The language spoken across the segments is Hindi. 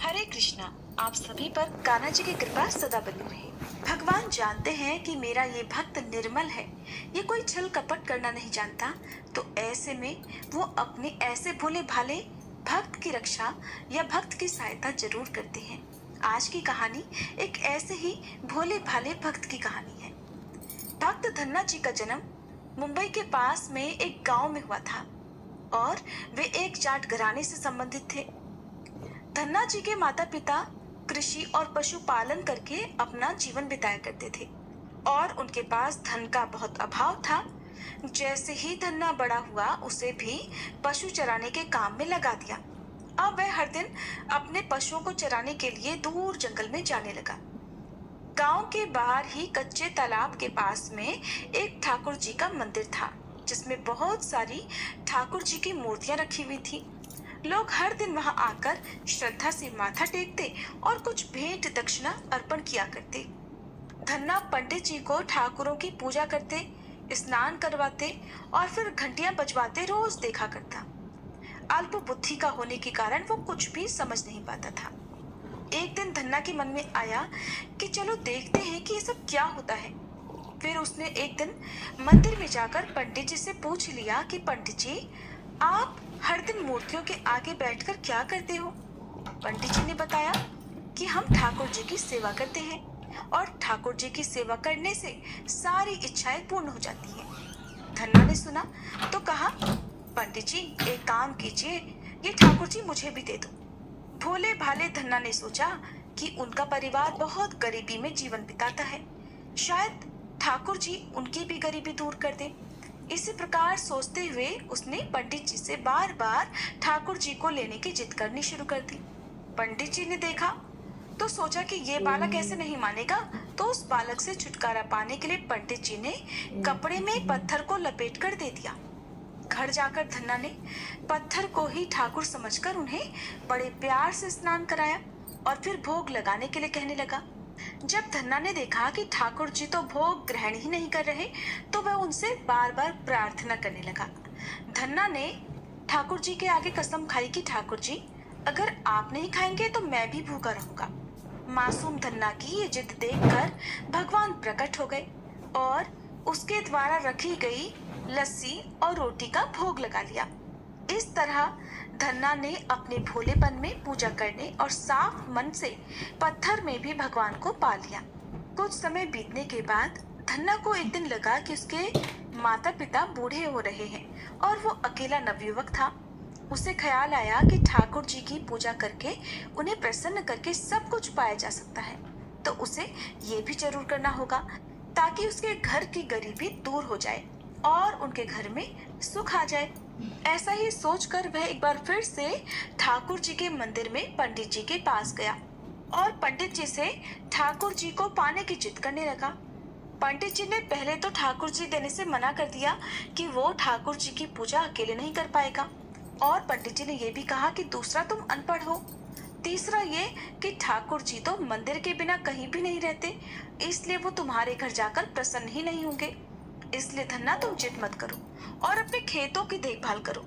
हरे कृष्णा। आप सभी पर कान्हा जी की कृपा सदा बनी रहे। भगवान जानते हैं कि मेरा ये भक्त निर्मल है, ये कोई छल कपट करना नहीं जानता, तो ऐसे में वो अपने ऐसे भोले भाले भक्त की रक्षा या भक्त की सहायता जरूर करते हैं। आज की कहानी एक ऐसे ही भोले भाले भक्त की कहानी है। भक्त धन्ना जी का जन्म मुंबई के पास में एक गांव में हुआ था और वे एक जाट घराने से संबंधित थे। धन्ना जी के माता पिता कृषि और पशुपालन करके अपना जीवन बिताया करते थे और उनके पास धन का बहुत अभाव था। जैसे ही धन्ना बड़ा हुआ उसे भी पशु चराने के काम में लगा दिया। अब वह हर दिन अपने पशुओं को चराने के लिए दूर जंगल में जाने लगा। गांव के बाहर ही कच्चे तालाब के पास में एक ठाकुर जी का मंदिर था, जिसमें बहुत सारी ठाकुर जी की मूर्तियां रखी हुई थी। लोग हर दिन वहां आकर श्रद्धा से माथा टेकते और कुछ भेंट दक्षिणा अर्पण किया करते। धन्ना पंडित जी को ठाकुरों की पूजा करते, स्नान करवाते और फिर घंटियां बजवाते रोज देखा करता। अल्प बुद्धि का होने के कारण वो कुछ भी समझ नहीं पाता था। एक दिन धन्ना के मन में आया कि चलो देखते हैं कि ये सब क्या होता है। फिर उसने एक दिन मंदिर में जाकर पंडित जी से पूछ लिया कि पंडित जी, आप हर दिन मूर्तियों के आगे बैठकर क्या करते हो? पंडित जी ने बताया कि हम ठाकुर जी की सेवा करते हैं और ठाकुर जी की सेवा करने से सारी इच्छाएं पूर्ण हो जाती हैं। धन्ना ने सुना तो कहा, पंडित जी एक काम कीजिए, ये ठाकुर जी मुझे भी दे दो। भोले भाले धन्ना ने सोचा कि उनका परिवार बहुत गरीबी में जीवन बिताता है, शायद ठाकुर जी उनकी भी गरीबी दूर कर दे। इसी प्रकार सोचते हुए उसने पंडित जी से बार बार ठाकुर जी को लेने की जिद करनी शुरू कर दी। पंडित जी ने देखा तो सोचा कि ये बालक ऐसे नहीं मानेगा, तो उस बालक से छुटकारा पाने के लिए पंडित जी ने कपड़े में पत्थर को लपेट कर दे दिया। घर जाकर धन्ना ने पत्थर को ही ठाकुर समझकर उन्हें बड़े प्यार से स्नान कराया और फिर भोग लगाने के लिए कहने लगा। जब धन्ना ने देखा कि ठाकुर जी तो भोग ग्रहण ही नहीं कर रहे, तो वह उनसे बार बार प्रार्थना करने लगा। धन्ना ने ठाकुर जी के आगे कसम खाई कि ठाकुर जी, अगर आप नहीं खाएंगे तो मैं भी भूखा रहूंगा। मासूम धन्ना की ये जिद देखकर भगवान प्रकट हो गए और उसके द्वारा रखी गई लस्सी और रोटी का भोग लगा लिया। इस तरह धन्ना ने अपने भोलेपन में पूजा करने और साफ मन से पत्थर में भी भगवान को पा लिया। कुछ समय बीतने के बाद धन्ना को एक दिन लगा कि उसके माता पिता बूढ़े हो रहे हैं और वो अकेला नवयुवक था। उसे ख्याल आया कि ठाकुर जी की पूजा करके उन्हें प्रसन्न करके सब कुछ पाया जा सकता है, तो उसे ये भी जरूर करना होगा ताकि उसके घर की गरीबी दूर हो जाए और उनके घर में सुख आ जाए। ऐसा ही सोचकर वह एक बार फिर से ठाकुर जी के मंदिर में पंडित जी के पास गया और पंडित जी से ठाकुर जी को पाने की जिद करने लगा। पंडित जी ने पहले तो ठाकुर जी देने से मना कर दिया कि वो ठाकुर जी की पूजा अकेले नहीं कर पाएगा, और पंडित जी ने यह भी कहा कि दूसरा तुम अनपढ़ हो, तीसरा ये कि ठाकुर जी तो मंदिर के बिना कहीं भी नहीं रहते, इसलिए वो तुम्हारे घर जाकर प्रसन्न ही नहीं होंगे। इसलिए धन्ना तुम जिद मत करो और अपने खेतों की देखभाल करो।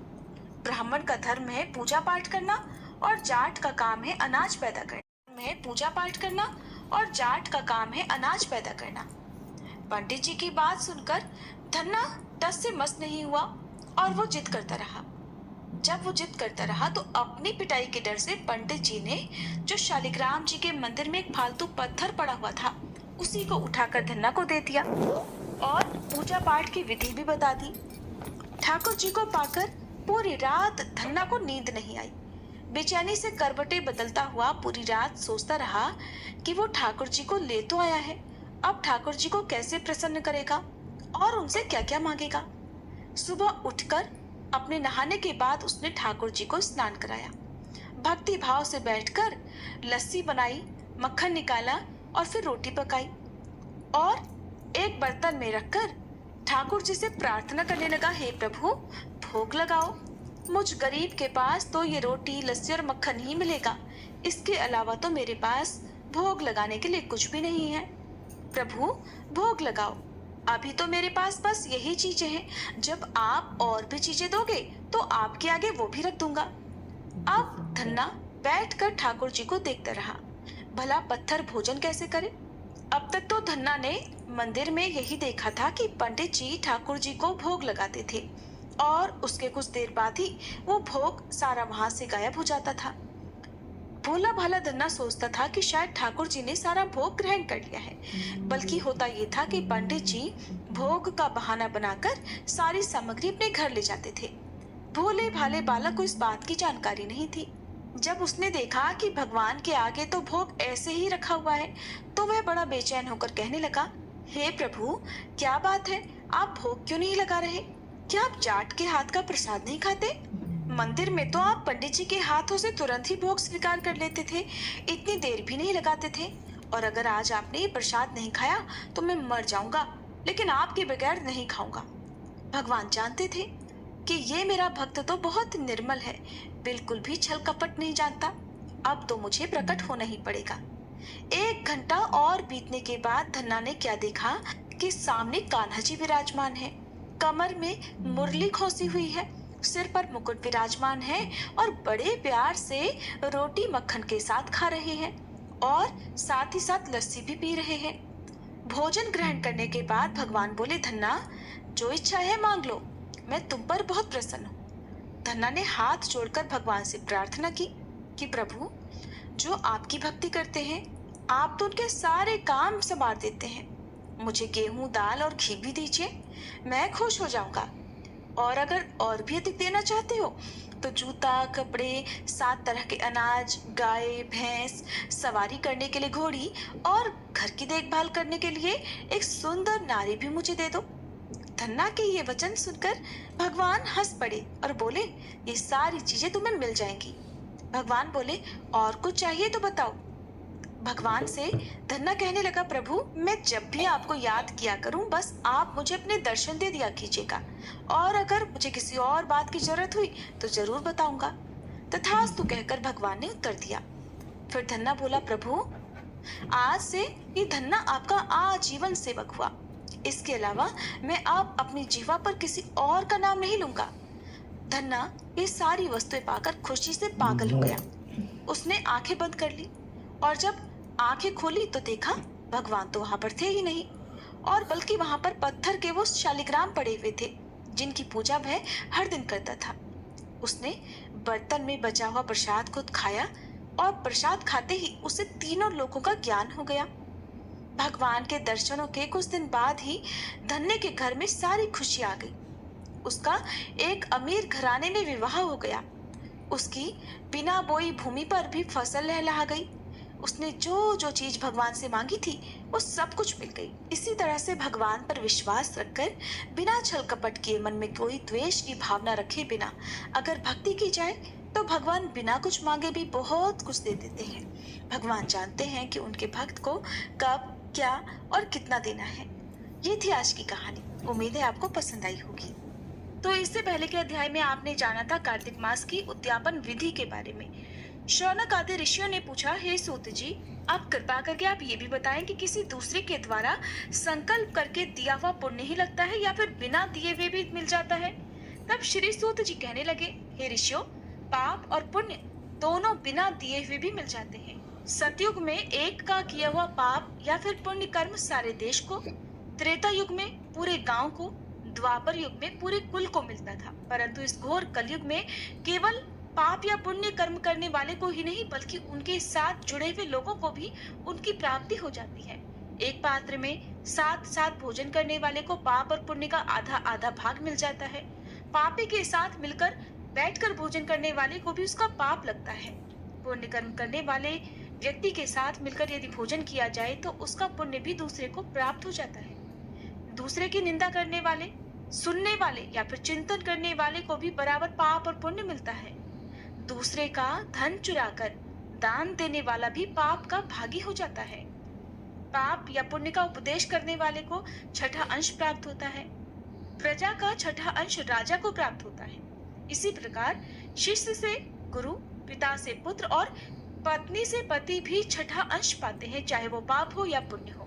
ब्राह्मण का धर्म है पूजा पाठ करना और जाट का काम है अनाज पैदा करना। पंडित जी की बात सुनकर धन्ना टस से मस नहीं हुआ और वो जिद करता रहा। जब वो जिद करता रहा तो अपनी पिटाई के डर से पंडित जी ने जो शालिग्राम जी के मंदिर में एक फालतू पत्थर पड़ा हुआ था उसी को उठाकर धन्ना को दे दिया और पूजा पाठ की विधि भी बता दी। ठाकुर जी को पाकर पूरी रात धन्ना को नींद नहीं आई। बेचैनी से करवटे बदलता हुआ पूरी रात सोचता रहा कि वो ठाकुर जी को ले तो आया है, अब ठाकुर जी को कैसे प्रसन्न करेगा और उनसे क्या क्या मांगेगा। सुबह उठकर अपने नहाने के बाद उसने ठाकुर जी को स्नान कराया, भक्ति भाव से बैठकर लस्सी बनाई, मक्खन निकाला और फिर रोटी पकाई और एक बर्तन में रखकर ठाकुर जी से प्रार्थना करने लगा, हे प्रभु भोग लगाओ, मुझ गरीब के पास तो ये रोटी लस्सी और मक्खन ही मिलेगा, इसके अलावा तो मेरे पास भोग लगाने के लिए कुछ भी नहीं है। प्रभु भोग लगाओ, अभी तो मेरे पास बस यही चीजें हैं, जब आप और भी चीजें दोगे तो आपके आगे वो भी रख दूंगा। अब धन्ना बैठकर ठाकुर जी को देखता रहा। भला पत्थर भोजन कैसे करे? अब तक तो धन्ना ने मंदिर में यही देखा था कि पंडित जी ठाकुर जी को भोग लगाते थे और उसके कुछ देर बाद ही वो भोग सारा वहां से गायब हो जाता था। भोला भाला धन्ना सोचता था कि शायद ठाकुर जी ने सारा भोग ग्रहण कर लिया है, बल्कि होता ये था कि पंडित जी भोग का बहाना बनाकर सारी सामग्री अपने घर ले जाते थे। भोले भाले बालक को इस बात की जानकारी नहीं थी। जब उसने देखा कि भगवान के आगे तो भोग ऐसे ही रखा हुआ है, तो वह बड़ा बेचैन होकर कहने लगा, हे प्रभु, क्या बात है, आप भोग क्यों नहीं लगा रहे? क्या आप जाट के हाथ का प्रसाद नहीं खाते? मंदिर में तो आप पंडित जी के हाथों से तुरंत ही भोग स्वीकार कर लेते थे, इतनी देर भी नहीं लगाते थे। और अगर आज आपने ये प्रसाद नहीं खाया तो मैं मर जाऊंगा, लेकिन आपके बगैर नहीं खाऊंगा। भगवान जानते थे कि ये मेरा भक्त तो बहुत निर्मल है, बिल्कुल भी छल कपट नहीं जानता। अब तो मुझे प्रकट होना ही पड़ेगा। 1 घंटा और बीतने के बाद धन्ना ने क्या देखा कि सामने कान्हा जी विराजमान है। कमर में मुरली खोसी हुई है, सिर पर मुकुट विराजमान है और बड़े प्यार से रोटी मक्खन के साथ खा रहे हैं और साथ ही साथ लस्सी भी पी रहे हैं। भोजन ग्रहण करने के बाद भगवान बोले, धन्ना, जो इच्छा है मांग लो, मैं तुम पर बहुत प्रसन्न हूँ। धन्ना ने हाथ जोड़कर भगवान से प्रार्थना की कि प्रभु, जो आपकी भक्ति करते हैं आप तो उनके सारे काम संवार देते हैं। मुझे गेहूं, दाल और घी भी दीजिए, मैं खुश हो जाऊंगा। और अगर और भी अधिक देना चाहते हो तो जूता, कपड़े, 7 तरह के अनाज, गाय, भैंस, सवारी करने के लिए घोड़ी और घर की देखभाल करने के लिए एक सुंदर नारी भी मुझे दे दो। धन्ना के ये वचन सुनकर भगवान हंस पड़े और बोले, ये सारी चीजें तुम्हें मिल जाएंगी। भगवान बोले, और कुछ चाहिए तो बताओ। भगवान से धन्ना कहने लगा, प्रभु, मैं जब भी आपको याद किया करूं, बस आप मुझे अपने दर्शन दे दिया कीजिएगा, और अगर मुझे किसी और बात की जरूरत हुई तो जरूर बताऊंगा। तथास्तु कहकर भगवान ने उत्तर दिया। फिर धन्ना बोला, प्रभु, आज से ये धन्ना आपका आजीवन सेवक हुआ। इसके अलावा मैं अब अपनी जीवा पर किसी और का नाम नहीं लूंगा। धन्ना ये सारी वस्तुएं पाकर खुशी से पागल हो गया। उसने आंखें बंद कर ली और जब आंखें खोली तो देखा भगवान तो वहां पर थे ही नहीं, और बल्कि वहां पर पत्थर के वो शालिग्राम पड़े हुए थे जिनकी पूजा वह हर दिन करता था। उसने बर्तन में बचा हुआ प्रसाद खुद खाया और प्रसाद खाते ही उसे तीनों लोगों का ज्ञान हो गया। भगवान के दर्शनों के कुछ दिन बाद ही धन्ने के घर में सारी खुशी आ गई। उसका एक अमीर घराने में विवाह हो गया। उसकी बिना बोई भूमि पर भी फसल लहलहा गई। उसने जो जो चीज भगवान से मांगी थी वो सब कुछ मिल गई। इसी तरह से भगवान पर विश्वास रखकर, बिना छल कपट किए, मन में कोई द्वेष की भावना रखे बिना अगर भक्ति की जाए तो भगवान बिना कुछ मांगे भी बहुत कुछ दे देते हैं। भगवान जानते हैं कि उनके भक्त को कब, क्या और कितना देना है। ये थी आज की कहानी। उम्मीद है आपको पसंद आई होगी। तो इससे पहले के अध्याय में आपने जाना था कार्तिक मास की उद्यापन विधि के बारे में। शौनक आदि ऋषियों ने पूछा, हे सूत जी, आप कृपा करके आप ये भी बताएं कि किसी दूसरे के द्वारा संकल्प करके दिया हुआ पुण्य ही लगता है या फिर बिना दिए हुए भी मिल जाता है? तब श्री सूत जी कहने लगे, हे ऋषियों, पाप और पुण्य दोनों बिना दिए हुए भी मिल जाते हैं। सतयुग में एक का किया हुआ पाप या फिर पुण्य कर्म सारे देश को, त्रेता युग में पूरे गांव को, द्वापर युग में पूरे कुल को मिलता था। परंतु इस घोर कलयुग में केवल पाप या पुण्य कर्म करने वाले को ही नहीं बल्कि उनके साथ जुड़े हुए लोगों को भी उनकी प्राप्ति हो जाती है। एक पात्र में साथ साथ भोजन करने वाले को पाप और पुण्य का आधा आधा भाग मिल जाता है। पापी के साथ मिलकर बैठकर भोजन करने वाले को भी उसका पाप लगता है। पुण्य कर्म करने वाले व्यक्ति के साथ मिलकर यदि भोजन किया जाए तो उसका पुण्य भी दूसरे को प्राप्त हो जाता है। दूसरे की निंदा करने वाले, सुनने वाले या फिर चिंतन करने वाले को भी बराबर पाप और पुण्य मिलता है। दूसरे का धन चुराकर दान देने वाला भी पाप का भागी हो जाता है। पाप या पुण्य का उपदेश करने वाले को छठा अंश प्राप्त होता है। प्रजा का छठा अंश राजा को प्राप्त होता है। इसी प्रकार शिष्य से गुरु, पिता से पुत्र और पत्नी से पति भी छठा अंश पाते हैं, चाहे वो पाप हो या पुण्य हो।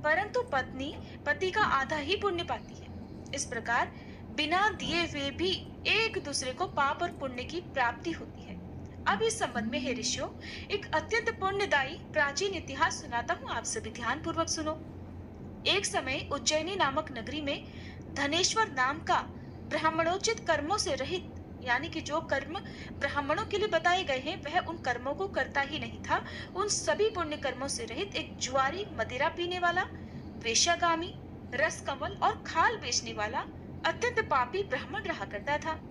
परंतु पत्नी पति का आधा ही पुण्य पाती है। इस प्रकार बिना दिए हुए भी एक दूसरे को पाप और पुण्य की प्राप्ति होती है। अब इस संबंध में हे ऋषियों, एक अत्यंत पुण्यदायी प्राचीन इतिहास सुनाता हूँ, आप सभी ध्यान पूर्वक सुनो। एक समय उज्जैनी नामक नगरी में धनेश्वर नाम का ब्राह्मणोचित कर्मों से रहित, यानी कि जो कर्म ब्राह्मणों के लिए बताए गए हैं वह उन कर्मों को करता ही नहीं था, उन सभी पुण्य कर्मों से रहित एक जुआरी, मदिरा पीने वाला, वेश्यागामी, रस कमल और खाल बेचने वाला अत्यंत पापी ब्राह्मण रहा करता था।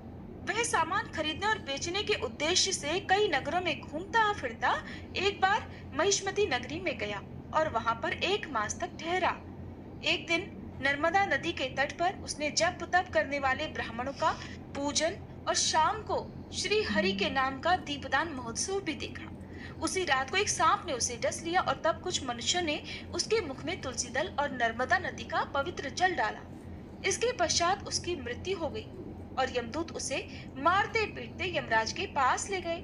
वह सामान खरीदने और बेचने के उद्देश्य से कई नगरों में घूमता फिरता एक बार महिष्मती नगरी में गया और वहां पर एक मास तक ठहरा। एक दिन नर्मदा नदी के तट पर उसने जप तप करने वाले ब्राह्मणों का पूजन और शाम को श्री हरि के नाम का दीपदान महोत्सव भी देखा। उसी रात को एक सांप ने उसे डस लिया और तब कुछ मनुष्यों ने उसके मुख में तुलसी दल और नर्मदा नदी का पवित्र जल डाला। इसके पश्चात उसकी मृत्यु हो गई और यमदूत उसे मारते पीटते यमराज के पास ले गए।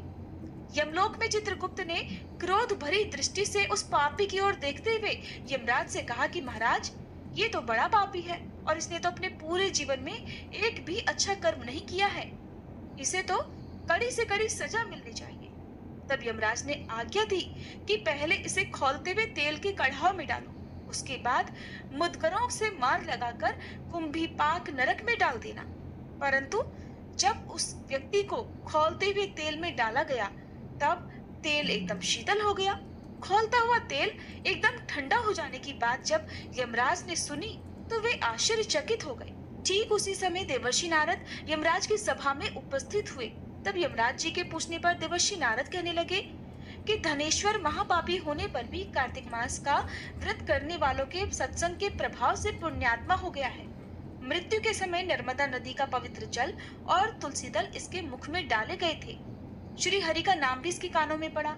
यमलोक में चित्रगुप्त ने क्रोध भरी दृष्टि से उस पापी की ओर देखते हुए यमराज से कहा कि महाराज, ये तो बड़ा पापी है और इसने तो अपने पूरे जीवन में एक भी अच्छा कर्म नहीं किया है, इसे तो कड़ी से कड़ी सजा मिलनी चाहिए। तब यमराज ने आज्ञा दी कि पहले इसे खौलते हुए तेल के कढ़ाव में डालो, उसके बाद मुद्गरों से मार लगाकर कुंभीपाक नरक में डाल देना। परंतु जब उस व्यक्ति को खौलते हुए तेल में डाला गया तब तेल एकदम शीतल हो गया। खौलता हुआ तेल एकदम ठंडा हो जाने की बात जब यमराज ने सुनी तो वे आश्चर्यचकित हो गए। ठीक उसी समय देवर्षि नारद यमराज की सभा में उपस्थित हुए। तब यमराज जी के पूछने पर देवर्षि नारद कहने लगे कि धनेश्वर महापापी होने पर भी कार्तिक मास का व्रत करने वालों के सत्संग के प्रभाव से पुण्यात्मा हो गया है। मृत्यु के समय नर्मदा नदी का पवित्र जल और तुलसी दल इसके मुख में डाले गए थे। श्री हरि का नाम भी इसके कानों में पड़ा,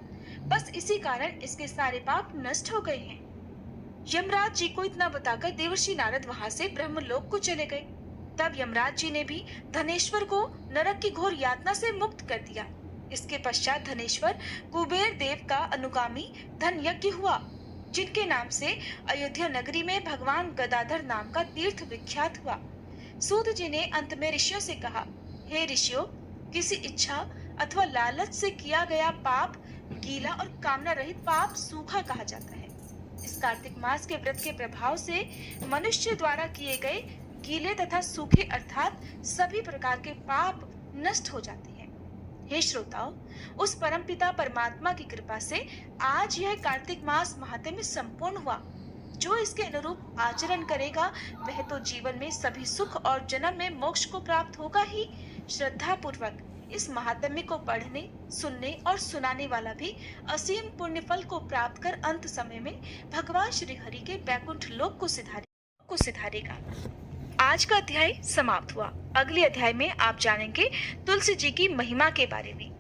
बस इसी कारण इसके सारे पाप नष्ट हो गए हैं। यमराज जी को इतना बताकर देवर्षि नारद वहां से ब्रह्मलोक को चले गए। तब यमराज जी ने भी धनेश्वर को नरक की घोर यातना से मुक्त कर दिया। इसके पश्चात धनेश्वर कुबेर देव का अनुगामी धन यज्ञ हुआ, जिनके नाम से अयोध्या नगरी में भगवान गदाधर नाम का तीर्थ विख्यात हुआ। सूत जी ने अंत में ऋषियों से कहा, हे ऋषियों, किसी इच्छा अथवा लालच से किया गया पाप गीला और कामना रहित पाप सूखा कहा जाता है। इस कार्तिक मास के व्रत के प्रभाव से मनुष्य द्वारा किए गए गीले तथा सूखे अर्थात सभी प्रकार के पाप नष्ट हो जाते हैं। हे श्रोताओ, उस परमपिता परमात्मा की कृपा से आज यह कार्तिक मास महात्म्य संपूर्ण हुआ। जो इसके अनुरूप आचरण करेगा वह तो जीवन में सभी सुख और जन्म में मोक्ष को प्राप्त होगा ही। श्रद्धा पूर्वक इस महात्म्य को पढ़ने, सुनने और सुनाने वाला भी असीम पुण्य फल को प्राप्त कर अंत समय में भगवान श्री हरि के बैकुंठ लोक को सिधारेगा। आज का अध्याय समाप्त हुआ। अगले अध्याय में आप जानेंगे तुलसी जी की महिमा के बारे में।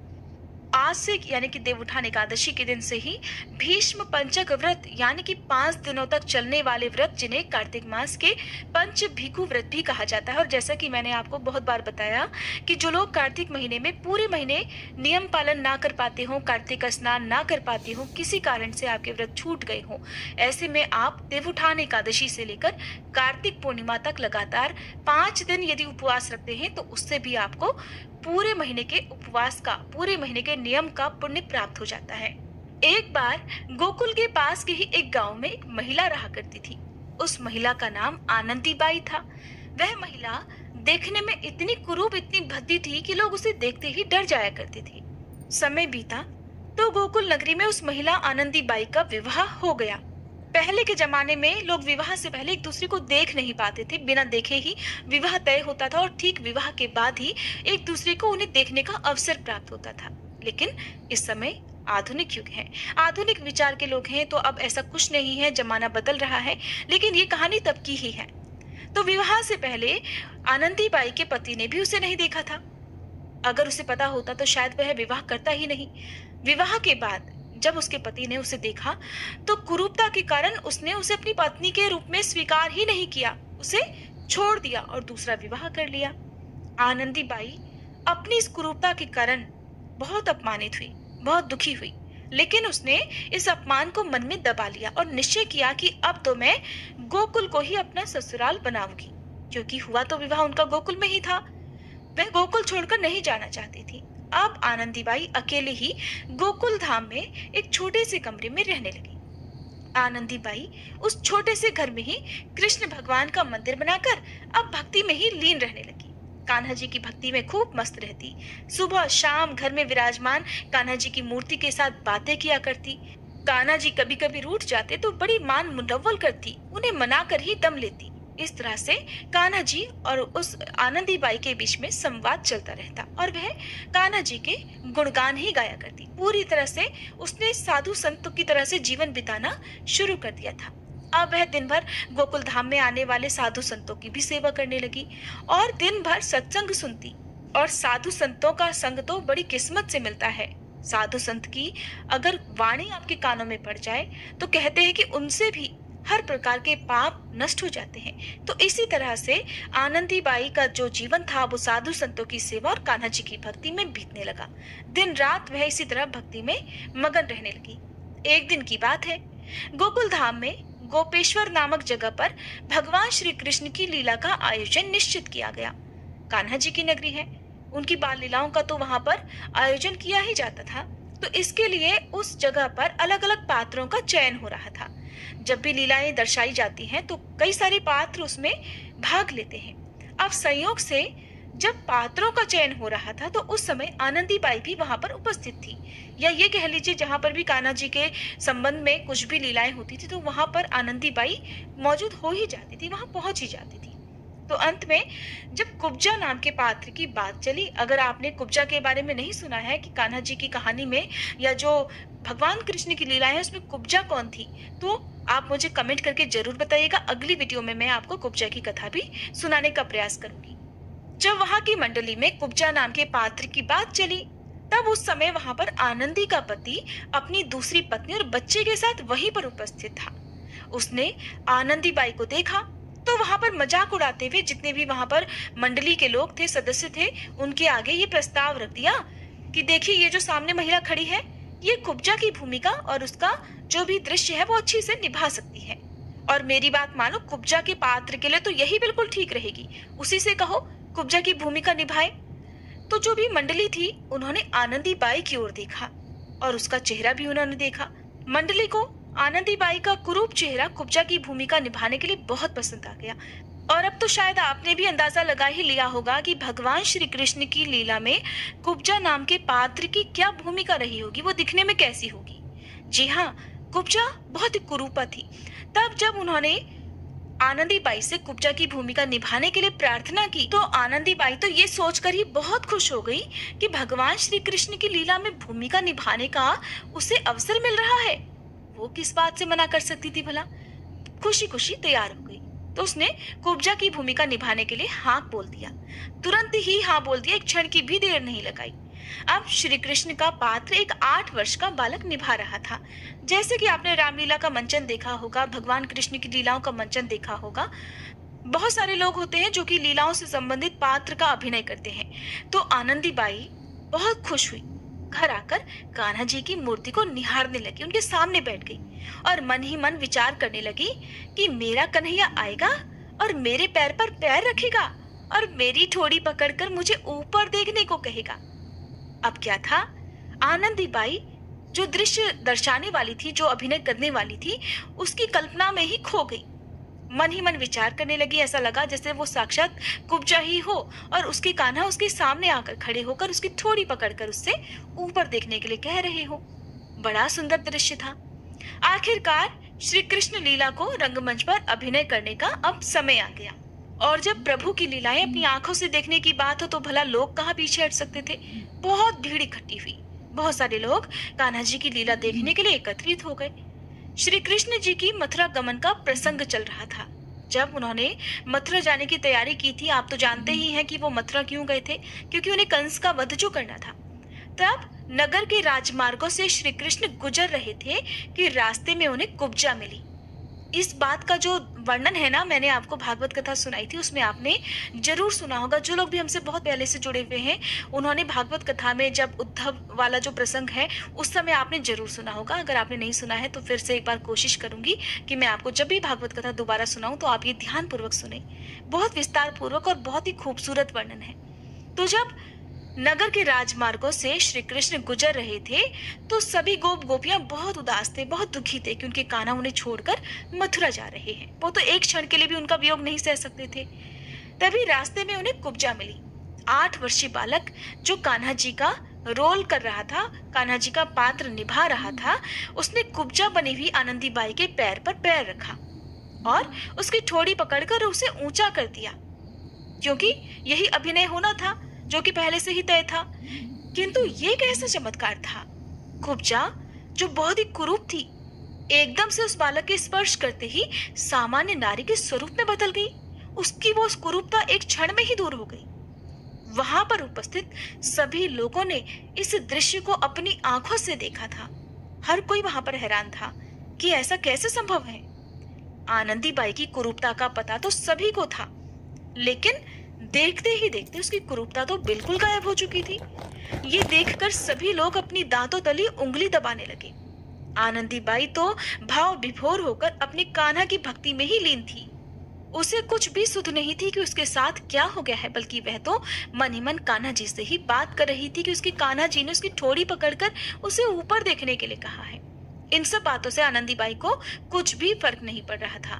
आज से यानी कि देवउठान एकादशी के दिन से ही भीष्म पंचक व्रत यानी कि 5 दिनों तक चलने वाले व्रत, जिन्हें कार्तिक मास के पंच भिखु व्रत भी कहा जाता है। और जैसा कि मैंने आपको बहुत बार बताया कि जो लोग कार्तिक महीने में पूरे महीने नियम पालन ना कर पाते हो, कार्तिक स्नान ना कर पाते हो, किसी कारण से आपके व्रत छूट गए हो, ऐसे में आप देवउठान एकादशी से लेकर कार्तिक पूर्णिमा तक लगातार 5 दिन यदि उपवास रखते हैं तो उससे भी आपको पूरे महीने के उपवास का, पूरे महीने के नियम का पुण्य प्राप्त हो जाता है। एक बार गोकुल के पास के ही एक गांव में एक महिला रहा करती थी। उस महिला का नाम आनंदी बाई था। वह महिला देखने में इतनी कुरूप, इतनी भद्दी थी कि लोग उसे देखते ही डर जाया करते थे। समय बीता तो गोकुल नगरी में उस महिला आनंदी बाई का विवाह हो गया। पहले के जमाने में लोग विवाह से पहले एक दूसरे को देख नहीं पाते थे, बिना देखे ही विवाह तय होता था और ठीक विवाह के बाद ही एक दूसरे को उन्हें देखने का अवसर प्राप्त होता था। लेकिन इस समय आधुनिक युग है, आधुनिक विचार के लोग हैं, तो अब ऐसा कुछ नहीं है, जमाना बदल रहा है। लेकिन ये कहानी तब की ही है। तो विवाह से पहले आनंदी बाई के पति ने भी उसे नहीं देखा था। अगर उसे पता होता तो शायद वह विवाह करता ही नहीं। विवाह के बाद जब उसके पति ने उसे देखा तो कुरूपता के कारण उसने उसे अपनी पत्नी के रूप में स्वीकार ही नहीं किया, उसे छोड़ दिया और दूसरा विवाह कर लिया। आनंदी बाई अपनी इस कुरूपता के कारण बहुत अपमानित हुई, बहुत दुखी हुई, लेकिन उसने इस अपमान को मन में दबा लिया और निश्चय किया कि अब तो मैं गोकुल को ही अपना ससुराल बनाऊंगी, क्योंकि हुआ तो विवाह उनका गोकुल में ही था। वह गोकुल छोड़कर नहीं जाना चाहती थी। अब आनंदीबाई अकेले ही गोकुल धाम में एक छोटे से कमरे में रहने लगी। आनंदीबाई उस छोटे से घर में ही कृष्ण भगवान का मंदिर बनाकर अब भक्ति में ही लीन रहने लगी। कान्हा जी की भक्ति में खूब मस्त रहती। सुबह शाम घर में विराजमान कान्हा जी की मूर्ति के साथ बातें किया करती। कान्हा जी कभी कभी रूठ जाते तो बड़ी मान मुनव्वल करती, उन्हें मना कर ही दम लेती। इस तरह से कान्हा जी और उस आनंदीबाई के बीच में संवाद चलता रहता और वह कान्हा जी के गुणगान ही गाया करती। पूरी तरह से उसने साधु संतों की तरह से जीवन बिताना शुरू कर दिया था। अब वह दिन भर गोकुल धाम में आने वाले साधु संतों की भी सेवा करने लगी और दिन भर सत्संग सुनती। और साधु संतों का संग तो बड़ी किस्मत से मिलता है। साधु संत की अगर वाणी आपके कानों में पड़ जाए तो कहते हैं कि उनसे भी हर प्रकार के पाप नष्ट हो जाते हैं। तो इसी तरह से आनंदीबाई का जो जीवन था वो साधु संतों की सेवा और कान्हा जी की भक्ति में बीतने लगा। दिन रात वह इसी तरह भक्ति में मगन रहने लगी। एक दिन की बात है, गोकुल धाम में गोपेश्वर नामक जगह पर भगवान श्री कृष्ण की लीला का आयोजन निश्चित किया गया। कान्हा जी की नगरी है, उनकी बाल लीलाओं का तो वहां पर आयोजन किया ही जाता था। तो इसके लिए उस जगह पर अलग अलग पात्रों का चयन हो रहा था। जब भी लीलाएं दर्शाई जाती हैं तो कई सारे पात्र उसमें भाग लेते हैं। अब संयोग से जब पात्रों का चयन हो रहा था तो उस समय आनंदीबाई भी वहां पर उपस्थित थी, या ये कह लीजिए जहां पर भी कान्हा जी के संबंध में कुछ भी लीलाएं होती थी तो वहां पर आनंदीबाई मौजूद हो ही जाती थी, वहां पहुंच ही जाती थी। तो अंत में जब कुब्जा नाम के पात्र की बात चली, अगर आपने कुब्जा के बारे में नहीं सुना है कि कान्हा जी की कहानी में या जो भगवान कृष्ण की लीलाएं हैं उसमें कुब्जा कौन थी, तो आप मुझे कमेंट करके जरूर बताइएगा। अगली वीडियो में मैं आपको कुब्जा की कथा भी सुनाने का प्रयास करूंगी। जब वहां की मंडली में कुब्जा नाम के पात्र की बात चली तब उस समय वहां पर आनंदी का पति अपनी दूसरी पत्नी और बच्चे के साथ वहीं पर उपस्थित था। उसने आनंदीबाई को देखा तो वहां पर मजाक उड़ाते हुए जितने भी वहां पर मंडली के लोग थे, सदस्य थे, उनके आगे ये प्रस्ताव रख दिया कि देखिए ये जो सामने महिला खड़ी है ये कुब्जा की भूमिका और उसका जो भी दृश्य है वो अच्छी से निभा सकती है, और मेरी बात मानो कुब्जा के पात्र के लिए तो यही बिल्कुल ठीक रहेगी, उसी से कहो कुब्जा की भूमिका निभाए। तो जो भी मंडली थी उन्होंने आनंदीबाई की ओर देखा और उसका चेहरा भी उन्होंने देखा। मंडली को आनंदीबाई का कुरूप चेहरा कुब्जा की भूमिका निभाने के लिए बहुत पसंद आ गया। और अब तो शायद आपने भी अंदाजा लगा ही लिया होगा कि भगवान श्री कृष्ण की लीला में कुब्जा नाम के पात्र की क्या भूमिका रही होगी, वो दिखने में कैसी होगी। जी हाँ, कुब्जा बहुत ही कुरूपा थी। तब जब उन्होंने आनंदीबाई से कुब्जा की भूमिका निभाने के लिए प्रार्थना की तो आनंदीबाई तो ये सोचकर ही बहुत खुश हो गई कि भगवान श्री कृष्ण की लीला में भूमिका निभाने का उसे अवसर मिल रहा है। वो किस बात से मना कर सकती थी भला। खुशी खुशी तैयार हो गई तो उसने कुब्जा की भूमिका निभाने के लिए हाँ बोल दिया। तुरंत ही हाँ बोल दिया, एक क्षण की भी देर नहीं लगाई। अब श्री कृष्ण का पात्र एक 8 वर्ष का बालक निभा रहा था। जैसे कि आपने रामलीला का मंचन देखा होगा, भगवान कृष्ण की लीलाओं का मंचन देखा होगा, बहुत सारे लोग होते हैं जो कि लीलाओं से संबंधित पात्र का अभिनय करते हैं। तो आनंदीबाई बहुत खुश हुई, घर आकर कान्हा जी की मूर्ति को निहारने लगी, उनके सामने बैठ गई और मन ही मन विचार करने लगी कि मेरा कन्हैया आएगा और मेरे पैर पर पैर रखेगा और मेरी ठोड़ी पकड़कर मुझे ऊपर देखने को कहेगा। अब क्या था, आनंदीबाई जो दृश्य दर्शाने वाली थी, जो अभिनय करने वाली थी, उसकी कल्पना में ही खो गई। मन ही मन विचार करने लगी, ऐसा लगा जैसे वो साक्षात कुब्जा ही हो और उसके कान्हा उसके सामने आकर खड़े होकर उसकी ठोड़ी पकड़कर उससे ऊपर देखने के लिए कह रहे हो। बड़ा सुंदर दृश्य था। आखिरकार श्री कृष्ण लीला को रंगमंच पर अभिनय करने का अब समय आ गया, और जब प्रभु की लीलाएं अपनी आंखों से देखने की बात हो तो भला लोग कहाँ पीछे हट सकते थे। बहुत भीड़ इकट्ठी हुई, बहुत सारे लोग कान्हा जी की लीला देखने के लिए एकत्रित हो गए। श्री कृष्ण जी की मथुरा गमन का प्रसंग चल रहा था। जब उन्होंने मथुरा जाने की तैयारी की थी, आप तो जानते ही हैं कि वो मथुरा क्यों गए थे, क्योंकि उन्हें कंस का वध जो करना था। तब नगर के राजमार्गों से श्री कृष्ण गुजर रहे थे कि रास्ते में उन्हें कुब्जा मिली। इस बात का जो वर्णन है ना, मैंने आपको भागवत कथा सुनाई थी, उसमें आपने जरूर सुना होगा। जो लोग भी हमसे बहुत पहले से जुड़े हुए हैं उन्होंने भागवत कथा में जब उद्धव वाला जो प्रसंग है उस समय आपने जरूर सुना होगा। अगर आपने नहीं सुना है तो फिर से एक बार कोशिश करूंगी कि मैं आपको जब भी भागवत कथा दोबारा सुनाऊं तो आप ये ध्यान पूर्वक सुने। बहुत विस्तार पूर्वक और बहुत ही खूबसूरत वर्णन है। तो जब नगर के राजमार्गों से श्री कृष्ण गुजर रहे थे तो सभी गोप गोपियां बहुत उदास थे, बहुत दुखी थे कि उनके कान्हा उन्हें छोड़कर मथुरा जा रहे हैं। वो तो एक क्षण के लिए भी उनका वियोग नहीं सह सकते थे। तभी रास्ते में उन्हें कुब्जा मिली। 8 वर्षीय बालक जो कान्हा जी का रोल कर रहा था, कान्हा जी का पात्र निभा रहा था, उसने कुब्जा बनी हुई आनंदी बाई के पैर पर पैर रखा और उसकी ठोड़ी पकड़कर उसे ऊंचा कर दिया, क्योंकि यही अभिनय होना था जो कि पहले से ही तय था। किंतु ये कैसा चमत्कार था। कुब्जा जो बहुत ही कुरूप थी, एकदम से उस बालक के स्पर्श करते ही सामान्य नारी के स्वरूप में बदल गई। उसकी वो कुरूपता एक क्षण में ही दूर हो गई। वहां पर उपस्थित सभी लोगों ने इस दृश्य को अपनी आंखों से देखा था। हर कोई वहां पर हैरान था कि ऐसा कैसे संभव है। आनंदी बाई की कुरूपता का पता तो सभी को था, लेकिन देखते ही देखते उसकी कुरूपता तो बिल्कुल गायब हो चुकी थी। ये देखकर सभी लोग अपनी दांतों तली उंगली दबाने लगे। आनंदी बाई तो भाव विभोर होकर अपनी कान्हा की भक्ति में ही लीन थी। उसे कुछ भी सुध नहीं थी कि उसके साथ क्या हो गया है, बल्कि वह तो मन ही मन कान्हा जी से ही बात कर रही थी कि उसकी कान्हा जी ने उसकी ठोड़ी पकड़कर उसे ऊपर देखने के लिए कहा है। इन सब बातों से आनंदी बाई को कुछ भी फर्क नहीं पड़ रहा था।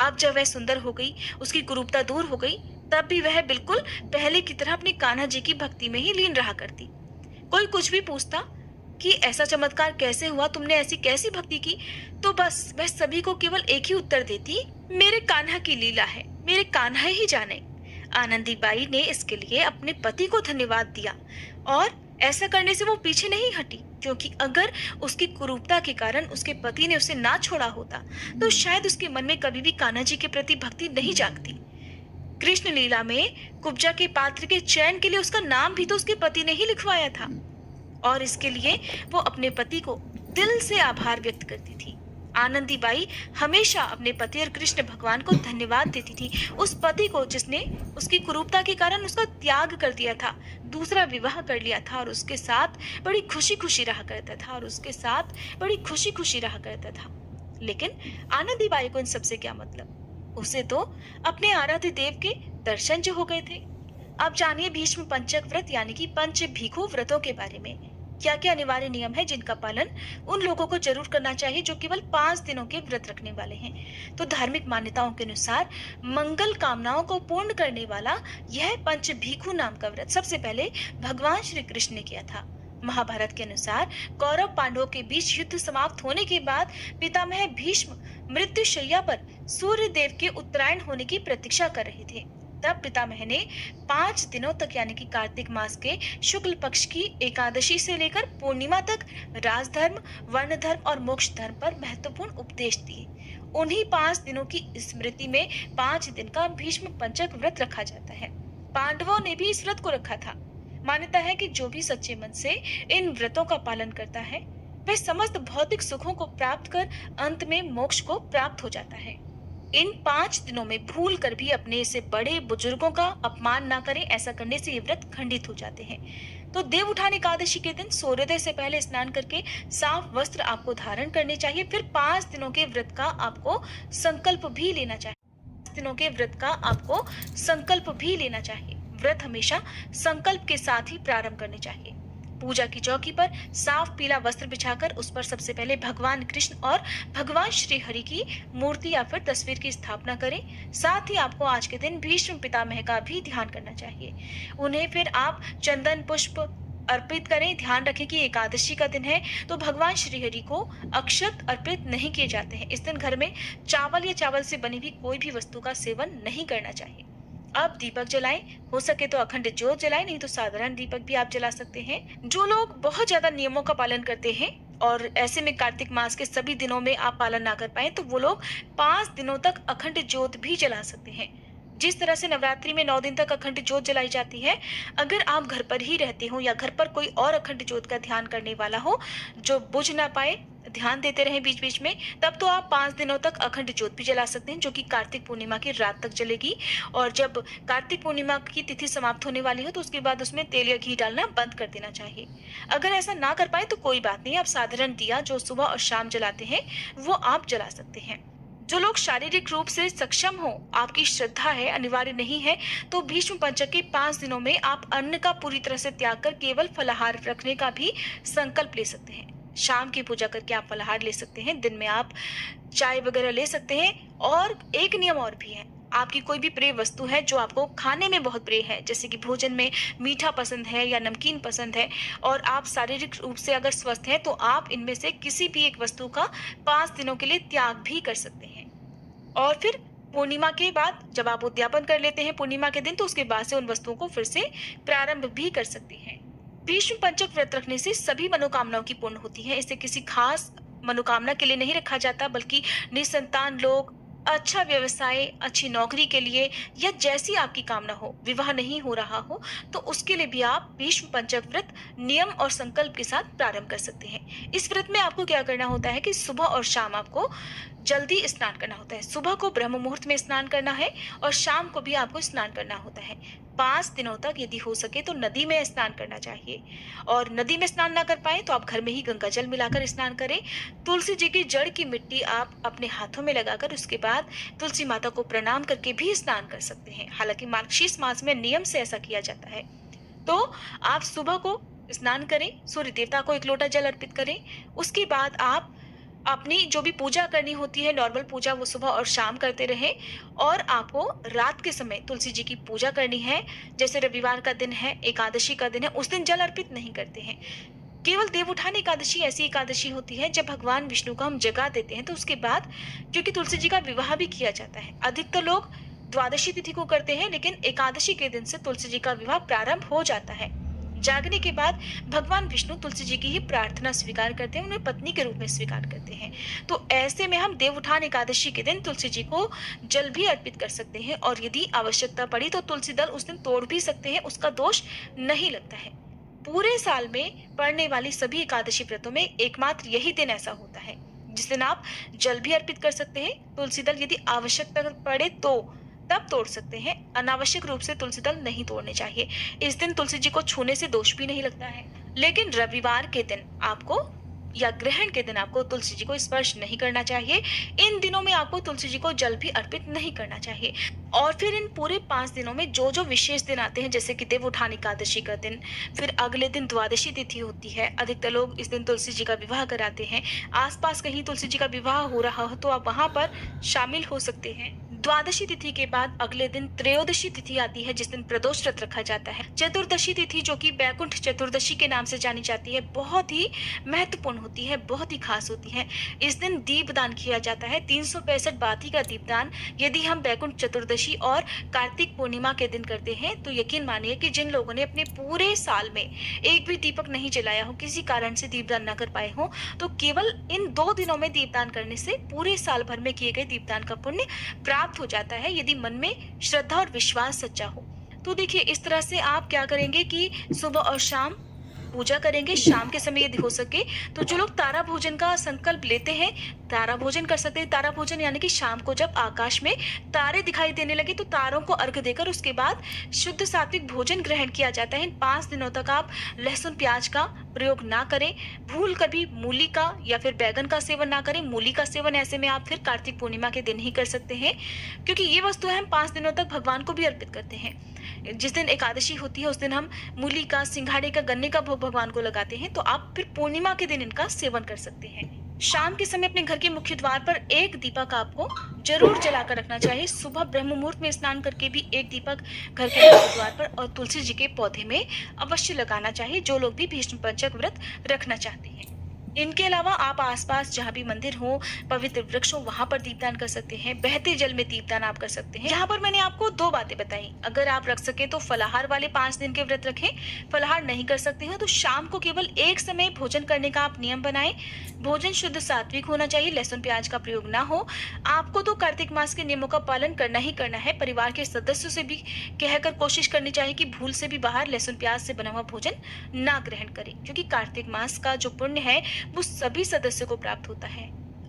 अब जब वह सुंदर हो गई, उसकी कुरूपता दूर हो गई, तब भी वह बिल्कुल पहले की तरह अपनी कान्हा जी की भक्ति में ही लीन रहा करती। कोई कुछ भी पूछता कि ऐसा चमत्कार कैसे हुआ, तुमने ऐसी कैसी भक्ति की, तो बस वह सभी को केवल एक ही उत्तर देती, मेरे कान्हा की लीला है, मेरे कान्हा ही जाने। आनंदी बाई ने इसके लिए अपने पति को धन्यवाद दिया और ऐसा करने से वो पीछे नहीं हटी, क्योंकि अगर उसकी कुरूपता के कारण उसके पति ने उसे ना छोड़ा होता तो शायद उसके मन में कभी भी कान्हा जी के प्रति भक्ति नहीं जागती। कृष्ण लीला में कुब्जा के पात्र के चयन के लिए उसका नाम भी तो उसके पति ने ही लिखवाया था और इसके लिए वो अपने पति को दिल से आभार व्यक्त करती थी। आनंदी बाई हमेशा अपने पति और कृष्ण भगवान को धन्यवाद देती थी, उस पति को जिसने उसकी कुरूपता के कारण उसका त्याग कर दिया था, दूसरा विवाह कर लिया था और उसके साथ बड़ी खुशी खुशी रहा करता था। लेकिन आनंदी बाई को इन सबसे क्या मतलब, उसे तो अपने आराध्य देव के दर्शन जो हो गए थे। अब जानिए भीष्म पंचक व्रत यानी कि पंच भीखु व्रतों के बारे में। क्या क्या अनिवार्य नियम है जिनका पालन उन लोगों को जरूर करना चाहिए जो केवल 5 दिनों के व्रत रखने वाले हैं। तो धार्मिक मान्यताओं के अनुसार मंगल कामनाओं को पूर्ण करने वाला यह पंच भीखु नाम का व्रत सबसे पहले भगवान श्री कृष्ण ने किया था। महाभारत के अनुसार कौरव पांडवों के बीच युद्ध समाप्त होने के बाद पितामह भीष्म मृत्यु शैया पर सूर्य देव के उत्तरायण होने की प्रतीक्षा कर रहे थे। तब पितामह ने 5 दिनों तक यानी कि कार्तिक मास के शुक्ल पक्ष की एकादशी से लेकर पूर्णिमा तक राजधर्म, वर्ण धर्म और मोक्ष धर्म पर महत्वपूर्ण उपदेश दिए। उन्हीं 5 दिनों की स्मृति में 5 दिन का भीष्म पंचक व्रत रखा जाता है। पांडवों ने भी इस व्रत को रखा था। मान्यता है कि जो भी सच्चे मन से इन व्रतों का पालन करता है वह समस्त भौतिक सुखों को प्राप्त कर अंत में मोक्ष को प्राप्त हो जाता है। इन 5 दिनों में भूल कर भी अपने से बड़े बुजुर्गों का अपमान ना करें, ऐसा करने से ये व्रत खंडित हो जाते हैं। तो देव उठान एकादशी के दिन सूर्योदय से पहले स्नान करके साफ वस्त्र आपको धारण करने चाहिए। फिर 5 दिनों के व्रत का आपको संकल्प भी लेना चाहिए। व्रत हमेशा संकल्प के साथ ही प्रारंभ करने चाहिए। पूजा की चौकी पर साफ पीला वस्त्र बिछाकर उस पर सबसे पहले भगवान कृष्ण और भगवान श्री हरि की मूर्ति या फिर तस्वीर की स्थापना करें। साथ ही आपको आज के दिन भीष्म पितामह का भी ध्यान करना चाहिए। उन्हें फिर आप चंदन पुष्प अर्पित करें। ध्यान रखें कि एकादशी का दिन है तो भगवान श्री हरि को अक्षत अर्पित नहीं किए जाते हैं। इस दिन घर में चावल या चावल से बनी हुई कोई भी वस्तु का सेवन नहीं करना चाहिए। अब दीपक जलाएं, हो सके तो अखंड ज्योत जलाएं, नहीं तो साधारण दीपक भी आप जला सकते हैं। जो लोग बहुत ज्यादा नियमों का पालन करते हैं और ऐसे में कार्तिक मास के सभी दिनों में आप पालन ना कर पाए तो वो लोग 5 दिनों तक अखंड ज्योत भी जला सकते हैं। जिस तरह से नवरात्रि में 9 दिन तक अखंड ज्योत जलाई जाती है, अगर आप घर पर ही रहते हो या घर पर कोई और अखंड ज्योत का ध्यान करने वाला हो जो बुझ ना पाए, ध्यान देते रहे बीच बीच में, तब तो आप 5 दिनों तक अखंड ज्योत भी जला सकते हैं, जो कि कार्तिक पूर्णिमा की रात तक जलेगी। और जब कार्तिक पूर्णिमा की तिथि समाप्त होने वाली हो तो उसके बाद उसमें तेल या घी डालना बंद कर देना चाहिए। अगर ऐसा ना कर पाए तो कोई बात नहीं, आप साधारण दिया जो सुबह और शाम जलाते हैं वो आप जला सकते हैं। जो लोग शारीरिक रूप से सक्षम हो, आपकी श्रद्धा है, अनिवार्य नहीं है, तो भीष्म पंचक के 5 दिनों में आप अन्न का पूरी तरह से त्याग कर केवल फलाहार रखने का भी संकल्प ले सकते हैं। शाम की पूजा करके आप फलाहार ले सकते हैं, दिन में आप चाय वगैरह ले सकते हैं। और एक नियम और भी है, आपकी कोई भी प्रिय वस्तु है जो आपको खाने में बहुत प्रिय है, जैसे कि भोजन में मीठा पसंद है या नमकीन पसंद है, और आप शारीरिक रूप से अगर स्वस्थ हैं, तो आप इनमें से किसी भी एक वस्तु का 5 दिनों के लिए त्याग भी कर सकते हैं। और फिर पूर्णिमा के बाद जब आप उद्यापन कर लेते हैं पूर्णिमा के दिन, तो उसके बाद से उन वस्तुओं को फिर से प्रारंभ भी कर सकते हैं। भीष्म पंचक व्रत रखने से सभी मनोकामनाओं की पूर्ण होती है। इसे किसी खास मनोकामना के लिए नहीं रखा जाता, बल्कि निसंतान लोग, अच्छा व्यवसाय, अच्छी नौकरी के लिए, या जैसी आपकी कामना हो, विवाह नहीं हो रहा हो, तो उसके लिए भी आप भीष्म पंचक व्रत नियम और संकल्प के साथ प्रारंभ कर सकते हैं। इस व्रत में आपको क्या करना होता है कि सुबह और शाम आपको जल्दी स्नान करना होता है। सुबह को ब्रह्म मुहूर्त में स्नान करना है और शाम को भी आपको स्नान करना होता है। 5 दिनों तक यदि हो सके तो नदी में स्नान करना चाहिए, और नदी में स्नान ना कर पाए तो आप घर में ही गंगा जल मिलाकर स्नान करें। तुलसी जी की जड़ की मिट्टी आप अपने हाथों में लगाकर उसके बाद तुलसी माता को प्रणाम करके भी स्नान कर सकते हैं। हालांकि मार्गशीर्ष मास में नियम से ऐसा किया जाता है। तो आप सुबह को स्नान करें, सूर्य देवता को 1 लोटा जल अर्पित करें। उसके बाद आप अपनी जो भी पूजा करनी होती है, नॉर्मल पूजा, वो सुबह और शाम करते रहें। और आपको रात के समय तुलसी जी की पूजा करनी है। जैसे रविवार का दिन है, एकादशी का दिन है, उस दिन जल अर्पित नहीं करते हैं। केवल देव उठान एकादशी ऐसी एकादशी होती है जब भगवान विष्णु को हम जगा देते हैं, तो उसके बाद, क्योंकि तुलसी जी का विवाह भी किया जाता है। अधिकतर लोग द्वादशी तिथि को करते हैं, लेकिन एकादशी के दिन से तुलसी जी का विवाह प्रारंभ हो जाता है। जागने के बाद भगवान विष्णु तुलसी जी की ही प्रार्थना स्वीकार करते हैं, उन्हें पत्नी के रूप में स्वीकार करते हैं। तो ऐसे में हम देव उठान एकादशी के दिन तुलसी जी को जल भी अर्पित कर सकते हैं, और यदि आवश्यकता पड़ी तो तुलसी दल उस दिन तोड़ भी सकते हैं, उसका दोष नहीं लगता है। पूरे साल में पड़ने वाली सभी एकादशी व्रतों में एकमात्र यही दिन ऐसा होता है जिस दिन आप जल भी अर्पित कर सकते हैं। तुलसी दल यदि आवश्यकता पड़े तो तब तोड़ सकते हैं, अनावश्यक रूप से तुलसी दल नहीं तोड़ने चाहिए। इस दिन तुलसी जी को छूने से दोष भी नहीं लगता है। लेकिन रविवार के दिन आपको, या ग्रहण के दिन आपको तुलसी जी को स्पर्श नहीं करना चाहिए। इन दिनों में आपको तुलसी जी को जल भी अर्पित नहीं करना चाहिए। और फिर इन पूरे 5 दिनों में जो जो विशेष दिन आते हैं, जैसे कि देव उठान एकादशी का दिन, फिर अगले दिन द्वादशी तिथि होती है। अधिकतर लोग इस दिन तुलसी जी का विवाह कराते हैं। आसपास कहीं तुलसी जी का विवाह हो रहा हो तो आप वहां पर शामिल हो सकते हैं। द्वादशी तिथि के बाद अगले दिन त्रयोदशी तिथि आती है, जिस दिन प्रदोष व्रत रखा जाता है। चतुर्दशी तिथि, जो कि बैकुंठ चतुर्दशी के नाम से जानी जाती है, बहुत ही महत्वपूर्ण होती है, बहुत ही खास होती है। इस दिन दीपदान किया जाता है, 365 बाती का दीपदान। यदि हम बैकुंठ चतुर्दशी और कार्तिक पूर्णिमा के दिन करते हैं, तो यकीन मानिए कि जिन लोगों ने अपने पूरे साल में एक भी दीपक नहीं जलाया हो, किसी कारण से दीपदान न कर पाए हो, तो केवल इन 2 दिनों में दीपदान करने से पूरे साल भर में किए गए दीपदान का पुण्य प्राप्त हो जाता है, यदि मन में श्रद्धा और विश्वास सच्चा हो। तो देखिए, इस तरह से आप क्या करेंगे कि सुबह और शाम पूजा करेंगे। शाम के समय यदि हो सके तो जो लोग तारा भोजन का संकल्प लेते हैं, तारा भोजन कर सकते हैं। तारा भोजन यानी कि शाम को जब आकाश में तारे दिखाई देने लगे तो तारों को अर्घ देकर उसके बाद शुद्ध सात्विक भोजन ग्रहण किया जाता है। इन 5 दिनों तक आप लहसुन प्याज का प्रयोग ना करें। भूल कर भी मूली का या फिर बैगन का सेवन ना करें। मूली का सेवन ऐसे में आप फिर कार्तिक पूर्णिमा के दिन ही कर सकते हैं, क्योंकि ये वस्तुएं हम 5 दिनों तक भगवान को भी अर्पित करते हैं। जिस दिन एकादशी होती है उस दिन हम मूली का, सिंघाड़े का, गन्ने का भोग भगवान को लगाते हैं, तो आप फिर पूर्णिमा के दिन इनका सेवन कर सकते हैं। शाम के समय अपने घर के मुख्य द्वार पर एक दीपक आपको जरूर जलाकर रखना चाहिए। सुबह ब्रह्म मुहूर्त में स्नान करके भी एक दीपक घर के मुख्य द्वार पर और तुलसी जी के पौधे में अवश्य लगाना चाहिए, जो लोग भी भीष्म पंचक व्रत रखना चाहते हैं। इनके अलावा आप आसपास जहाँ भी मंदिर हो, पवित्र वृक्ष हो, वहां पर दीपदान कर सकते हैं। बहते जल में दीपदान आप कर सकते हैं। यहाँ पर मैंने आपको 2 बातें बताई। अगर आप रख सके तो फलाहार वाले 5 दिन के व्रत रखें। फलाहार नहीं कर सकते हो तो शाम को केवल एक समय भोजन करने का आप नियम बनाएं। भोजन शुद्ध सात्विक होना चाहिए, लहसुन प्याज का प्रयोग ना हो। आपको तो कार्तिक मास के नियमों का पालन करना ही करना है। परिवार के सदस्यों से भी कहकर कोशिश करनी चाहिए कि भूल से भी बाहर लहसुन प्याज से बना हुआ भोजन ना ग्रहण करें, क्योंकि कार्तिक मास का जो पुण्य है वो सभी सदस्यों को प्राप्त होता है।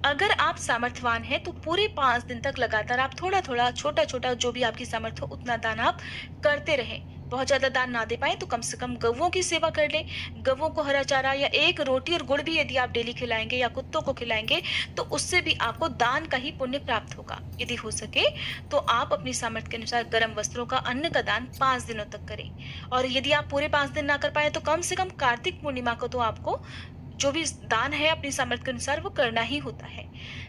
अगर आप सामर्थ्यवान हैं तो पूरे 5 दिन तक लगातार आप थोड़ा थोड़ा, छोटा छोटा, जो भी आपकी सामर्थ्य हो उतना दान आप करते रहें। बहुत ज़्यादा दान ना दे पाएँ तो कम से कम गौओं की सेवा कर लें। गौओं को हरा चारा या एक रोटी और गुड़ भी यदि आप डेली खिलाएँगे या कुत्तों को खिलाएँगे, तो उससे भी आपको दान का ही पुण्य प्राप्त होगा। यदि हो सके तो आप अपनी सामर्थ्य के अनुसार गर्म वस्त्रों का, अन्न का दान 5 दिनों तक करें। और यदि आप पूरे 5 दिन ना कर पाएँ तो कम से कम कार्तिक पूर्णिमा को तो आपको जो भी दान है अपनी सामर्थ्य के अनुसार वो करना ही होता है।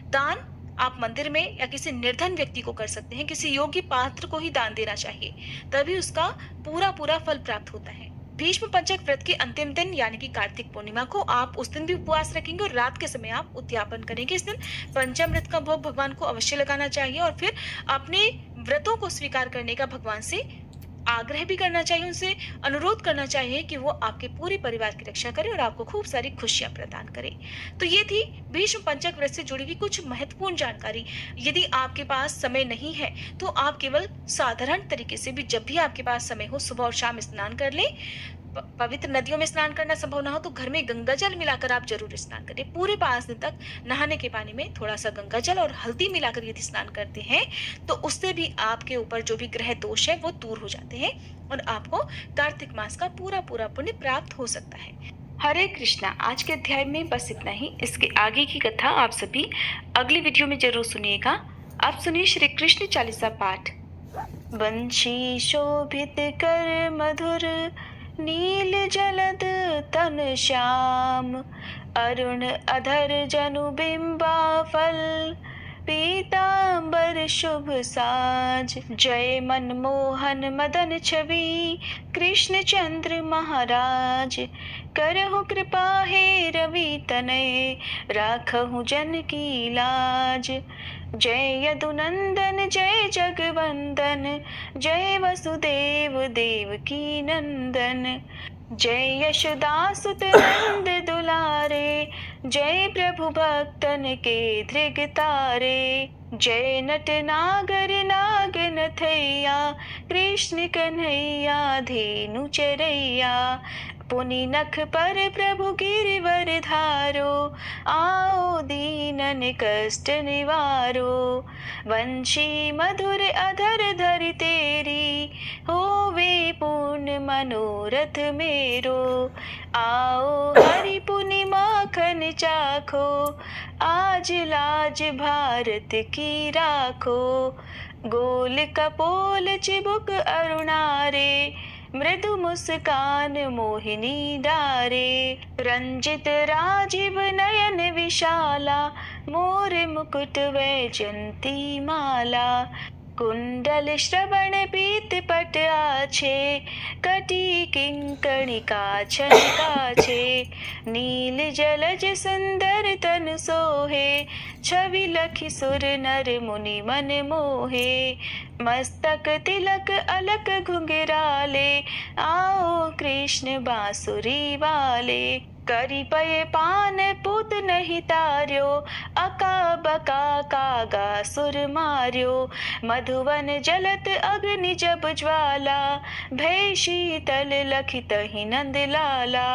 दान आप मंदिर में या किसी निर्धन व्यक्ति को कर सकते हैं, किसी योग्य पात्र को ही दान देना चाहिए, तभी उसका पूरा फल प्राप्त होता है। भीष्म पंचक व्रत के अंतिम दिन यानी कि कार्तिक पूर्णिमा को आप उस दिन भी उपवास रखेंगे और रात के समय आप उद्यापन करेंगे। इस दिन पंचामृत का भोग भगवान को अवश्य लगाना चाहिए और फिर अपने व्रतों को स्वीकार करने का भगवान से आग्रह भी करना चाहिए, उनसे अनुरोध करना चाहिए कि वो आपके पूरे परिवार की रक्षा करे और आपको खूब सारी खुशियां प्रदान करे। तो ये थी भीष्म पंचक व्रत से जुड़ी हुई कुछ महत्वपूर्ण जानकारी। यदि आपके पास समय नहीं है तो आप केवल साधारण तरीके से भी जब भी आपके पास समय हो सुबह और शाम स्नान कर लें। पवित्र नदियों में स्नान करना संभव ना हो तो घर में गंगा जल मिलाकर आप जरूर स्नान करें। पूरे 5 दिन तक नहाने के पानी में थोड़ा सा गंगा जल और हल्दी मिलाकर यदि स्नान करते हैं तो उससे भी आपके ऊपर जो भी ग्रह दोष है वो दूर हो जाते हैं और आपको कार्तिक मास का पूरा पुण्य प्राप्त हो सकता है। हरे कृष्णा। आज के अध्याय में बस इतना ही। इसके आगे की कथा आप सभी अगली वीडियो में जरूर सुनिएगा। आप सुनिए श्री कृष्ण चालीसा पाठ। वंशी शोभित कर मधुर, नील जलद तन श्याम, अरुण अधर जनु बिंबा फल, पीतांबर शुभ साज। जय मनमोहन मदन छवि, कृष्ण चंद्र महाराज। करहु कृपा हे रवि तनय, राखहु जन की लाज। जय यदुनंदन जय जगवंदन, जय वसुदेव देवकी नंदन। जय यशोदासुत नंद दुलारे, जय प्रभु भक्तन के धृग तारे। जय नट नागर नागन थैया, कृष्ण कन्हैया धेनु चरैया। पुनि नख पर प्रभु गिरिवर धारो, आओ दीनन कष्ट निवारो। वंशी मधुर अधर धरि तेरी, होवे पूर्ण मनोरथ मेरो। आओ हरि पुनि माखन चाखो, आज लाज भारत की राखो। गोल कपोल चिबुक अरुणारे, मृदु मुस्कान मोहिनी डारे। रंजित राजीव नयन विशाला, मोर मुकुट वैजंती माला। कुंडल श्रवण पीत पट आछे, कटी किंकणी काछन काछे। नील जलज सुंदर तन सोहे, छवि लखि सुर नर मुनि मन मोहे। मस्तक तिलक अलक घुंघराले, आओ कृष्ण बांसुरी वाले। करी पय पान पूत नहीं तार्यो, अका बका कागा सुर मार्यो। मधुवन जलत अग्नि जब ज्वाला, भय शीतल लखित ही नंद लाला।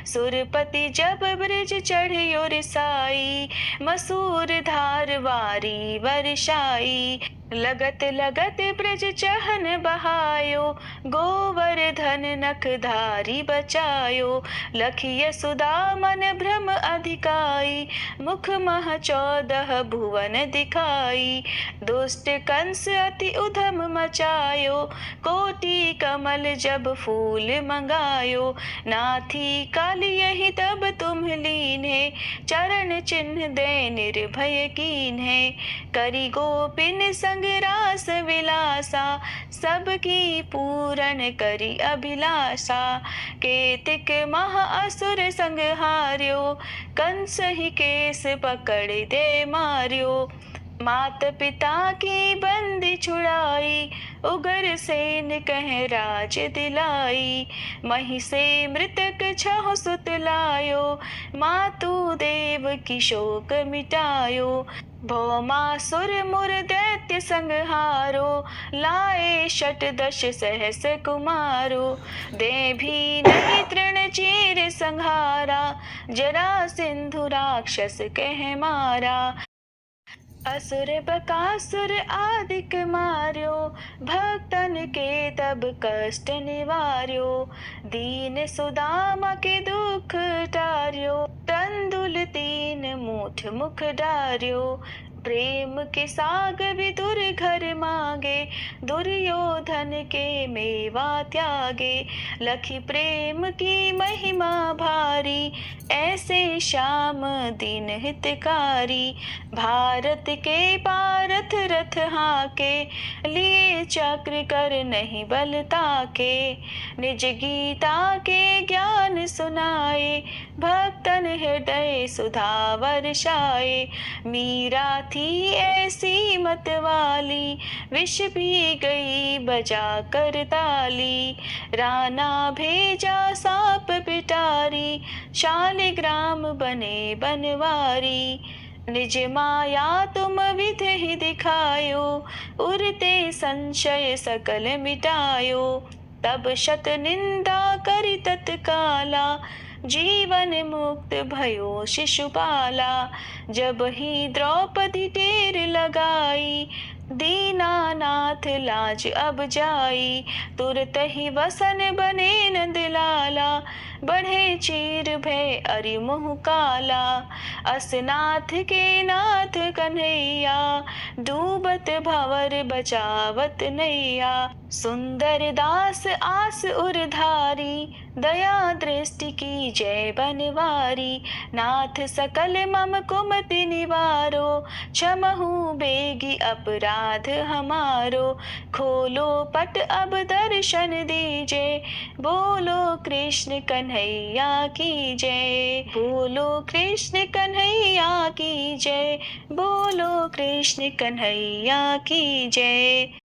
सुरपति जब ब्रिज चढ़ियो रिसाई, मसूर धार वारी वर्षाई। लगत लगत ब्रज चहन बहायो, गोवर्धन नख धारी बचायो। लखिय सुदा मन भ्रम अधिकाई, मुख मह 14 भुवन दिखाई। दुष्ट कंस अति उधम मचायो, कोटि कमल जब फूल मंगायो। नाथी काली यही तब तुम लीन्हे, चरण चिन्ह दे निर्भय कीन्हे। करी गोपिन संग रास विलासा, सबकी पूरन करी अभिलाषा। केतिक महा असुर संहार्यो, कंस ही केस पकड़ दे मार्यो। मात पिता की बंदी छुड़ाई, उगर सेन कह राज दिलाई। मही से मृतक छह सुत लायो, मातु देव की शोक मिटायो। भौमासुर मुर दैत्य संहारो, लाए शत दश सहस कुमारो। दे भी नहीं तृण चीर संहारा, जरा सिंधु राक्षस कह मारा। असुर बकासुर आदिक मार्यो, भक्तन के तब कष्ट निवार्यो। दीन सुदामा के दुख टार्यो, तंदुल तीन मूठ मुख डार्यो। प्रेम के साग विदुर घर मांगे, दुर्योधन के मेवा त्यागे। लखी प्रेम की महिमा भारी, ऐसे श्याम दीन हितकारी। भारत के पारथ रथ हाके, लिए चक्र कर नहीं बल ताके। निज गीता के ज्ञान सुनाए, भक्तन हृदय सुधा वर्षाए। मीरा थी ऐसी मत वाली, विष भी गई बजा कर ताली। राना भेजा सांप पिटारी, शालिग्राम बने बनवारी। निज माया तुम विधि दिखायो, उरते संशय सकल मिटायो। तब शत निंदा करि तत्काला, जीवन मुक्त भयो शिशुपाला। जब ही द्रौपदी टेर लगाई, दीनानाथ लाज अब जाई। तुरत ही वसन बने नंदलाला, बढ़े चीर भय अरि मुँह काला। असनाथ के नाथ कन्हैया, डूबत भंवर बचावत नैया। सुंदर दास आस उरधारी, दया दृष्टि की जय बनवारी। नाथ सकल मम कुमति निवारो, क्षमहु बेगी अपराध हमारो। खोलो पट अब दर्शन दीजे, बोलो कृष्ण कन्हैया की जय। बोलो कृष्ण कन्हैया की जय, बोलो कृष्ण कन्हैया की जय।